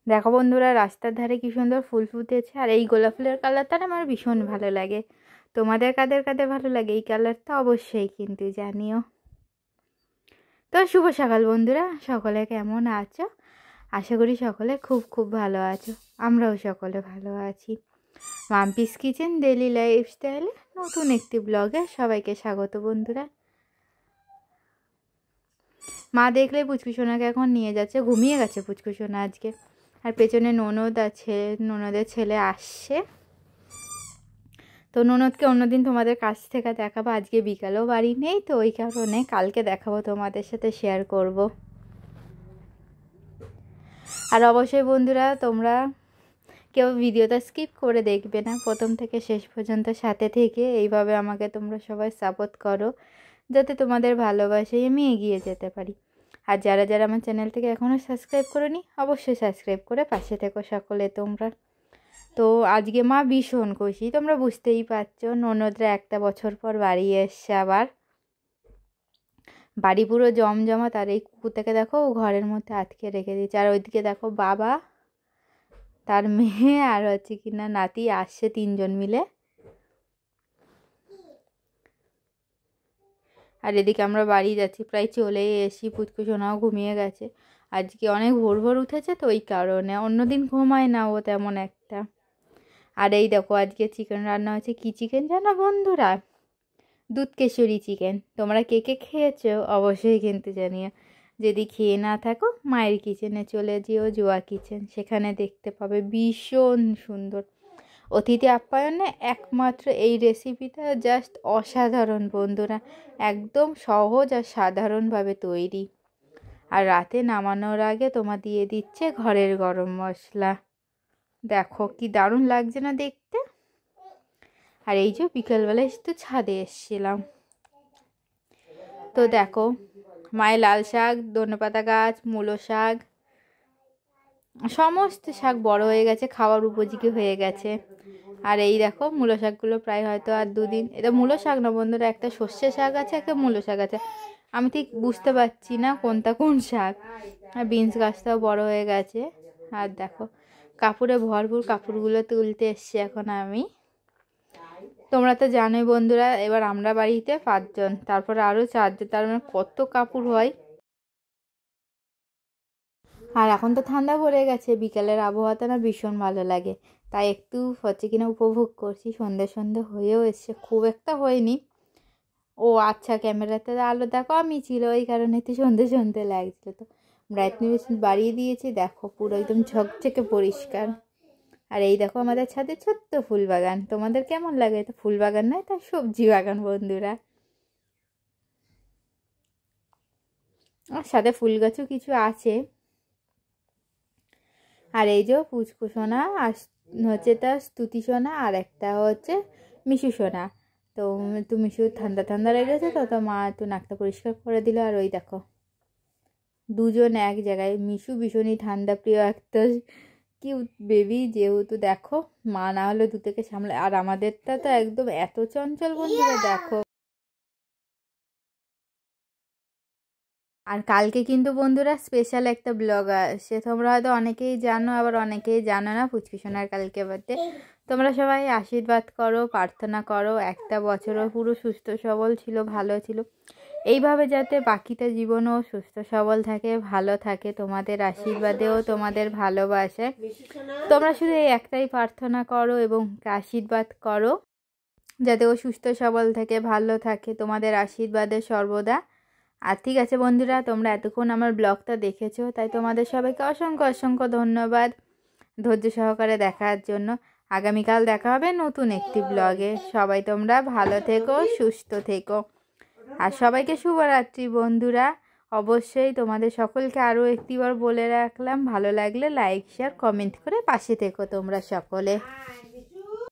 দেখো বন্ধুরা, রাস্তার ধারে কি সুন্দর ফুল ফুটেছে। আর এই গোলাপ ফুলের কালারটা না আমার ভীষণ ভালো লাগে। তোমাদের কাদের কাদের ভালো লাগে এই কালারটা অবশ্যই কিন্তু জানিও। তো শুভ সকাল বন্ধুরা, সকলে কেমন আছো? আশা করি সকলে খুব খুব ভালো আছো। আমরাও সকলে ভালো আছি। মাম্পিস কিচেন ডেইলি লাইফস্টাইলে নতুন একটি ব্লগে সবাইকে স্বাগত বন্ধুরা। মা দেখলে পুচকুসোনাকে এখন নিয়ে যাচ্ছে, ঘুমিয়ে গেছে পুচকুসোনা আজকে। আর পেছনে ননদ আছে, ননদের ছেলে আসছে। তো ননদকে অন্যদিন তোমাদের কাছ থেকে দেখাবো, আজকে বিকালেও বাড়ি নেই, তো ওই কারণে কালকে দেখাবো, তোমাদের সাথে শেয়ার করব। আর অবশ্যই বন্ধুরা, তোমরা কেউ ভিডিওটা স্কিপ করে দেখবে না, প্রথম থেকে শেষ পর্যন্ত সাথে থেকে এইভাবে আমাকে তোমরা সবাই সাপোর্ট করো, যাতে তোমাদের ভালোবাসায় আমি এগিয়ে যেতে পারি। আর যারা যারা আমার চ্যানেলটিকে এখনও সাবস্ক্রাইব করোনি, অবশ্যই সাবস্ক্রাইব করে পাশে থেকো সকলে তোমরা। তো আজকে মা ভীষণ খুশি, তোমরা বুঝতেই পারছো। ননদরা একটা বছর পর বাড়ি এসছে আবার। বাড়ি পুরো জমজমাট। আর এই কুকুরটাকে দেখো ঘরের মধ্যে আটকে রেখে দিয়েছে। আর ওইদিকে দেখো বাবা, তার মেয়ে আর হচ্ছে কিনা নাতি আসছে, 3জন মিলে। আর এদিকে আমরা বাড়ি যাচ্ছি, প্রায় চলেই এসি। পুচকুসোনাও ঘুমিয়ে গেছে, আজকে অনেক ভোর ভোর উঠেছে, তো ওই কারণে। অন্যদিন ঘুমায় না ও তেমন একটা। আর এই দেখো আজকে চিকেন রান্না হচ্ছে। কি চিকেন জানো বন্ধুরা? দুধ কেশরি চিকেন। তোমরা কে কে খেয়েছো অবশ্যই কিন্তু জানিও। যদি খেয়ে না থাকো, মায়ের কিচেনে চলে যেও, জুয়া কিচেন, সেখানে দেখতে পাবে। ভীষণ সুন্দর অতিথি আপ্যায়নে একমাত্র এই রেসিপিটা জাস্ট অসাধারণ বন্ধুরা। একদম সহজ আর সাধারণভাবে তৈরি। আর রাতে নামানোর আগে তোমার দিয়ে দিচ্ছে ঘরের গরম মশলা। দেখো কি দারুণ লাগছে না দেখতে। আর এই যে বিকেলবেলা একটু ছাদে এসেছিলাম, তো দেখো মায়ের লাল শাক, ধনেপাতা গাছ, মূলো শাক, সমস্ত শাক বড় হয়ে গেছে, খাওয়ার উপযোগী হয়ে গেছে। আর এই দেখো মূলো শাকগুলো প্রায় হয়তো আর 2 দিন। এটা মূলো শাক না বন্ধুরা, একটা সর্ষে শাক আছে, একটা মূলো শাক আছে। আমি ঠিক বুঝতে পারছি না কোনটা কোন শাক। আর বিনস গাছটাও বড় হয়ে গেছে। আর দেখো কাপড়ে ভরপুর, কাপড়গুলো তুলতে এসছি এখন আমি। তোমরা তো জানোই বন্ধুরা, এবার আমরা বাড়িতে 5জন, তারপর আরও 4জন, তার মানে কত কাপড় হয়। আর এখন তো ঠান্ডা পড়ে গেছে, বিকেলের আবহাওয়াটা না ভীষণ ভালো লাগে, তাই একটু হচ্ছে কিনা উপভোগ করছি। সন্ধে সন্ধে হয়েও এসছে, খুব একটা হয়নি। ও আচ্ছা, ক্যামেরাতে আলো দেখো আমি ছিল, ওই কারণে একটু সন্ধে সন্ধে লাগছিল। তো ব্রাইটনেস বাড়িয়ে দিয়েছি, দেখো পুরো একদম ঝকঝকে পরিষ্কার। আর এই দেখো আমাদের ছাদে ছোট্ট ফুল বাগান। তোমাদের কেমন লাগে? এটা ফুল বাগান নয়, এটা সবজি বাগান বন্ধুরা। আর সাথে ফুল গাছও কিছু আছে। আর এই যে পুচকু সোনা আর হচ্ছে তার স্তুতি সোনা, আর একটা হচ্ছে মিশু সোনা। তো মিশু ঠান্ডা ঠান্ডা লেগেছে, তো মা একটু নাকটা পরিষ্কার করে দিল। আর ওই দেখো 2জন এক জায়গায়। মিশু ভীষণই ঠান্ডা প্রিয় একটা কিউট বেবি, যেহেতু দেখো মা না হলে দু থেকে সামলে। আর আমাদেরটা তো একদম এত চঞ্চল বন্ধুরা, দেখো। আর কালকে কিন্তু বন্ধুরা স্পেশাল একটা ব্লগ আসছে, তোমরা হয়তো অনেকেই জানো, আবার অনেকেই জানো না। পুচকিশোনার কালকে বার্থডে। তোমরা সবাই আশীর্বাদ করো, প্রার্থনা করো একটা বছরও পুরো সুস্থ সবল ছিল, ভালো ছিল, এইভাবে যাতে বাকিটা জীবনও সুস্থ সবল থাকে, ভালো থাকে, তোমাদের আশীর্বাদেও, তোমাদের ভালোবাসে। তোমরা শুধু এই একটাই প্রার্থনা করো এবং আশীর্বাদ করো, যাতে ও সুস্থ সবল থাকে, ভালো থাকে, তোমাদের আশীর্বাদে সর্বদা। আর ঠিক আছে বন্ধুরা, তোমরা এতক্ষণ আমার ব্লগটা দেখেছো, তাই তোমাদের সবাইকে অসংখ্য অসংখ্য ধন্যবাদ ধৈর্য সহকারে দেখার জন্য। আগামীকাল দেখা হবে নতুন একটি ব্লগে। সবাই তোমরা ভালো থেকো, সুস্থ থেকো। আর সবাইকে শুভরাত্রি বন্ধুরা। অবশ্যই তোমাদের সকলকে আরও একটিবার বলে রাখলাম, ভালো লাগলে লাইক শেয়ার কমেন্ট করে পাশে থেকো তোমরা সকলে।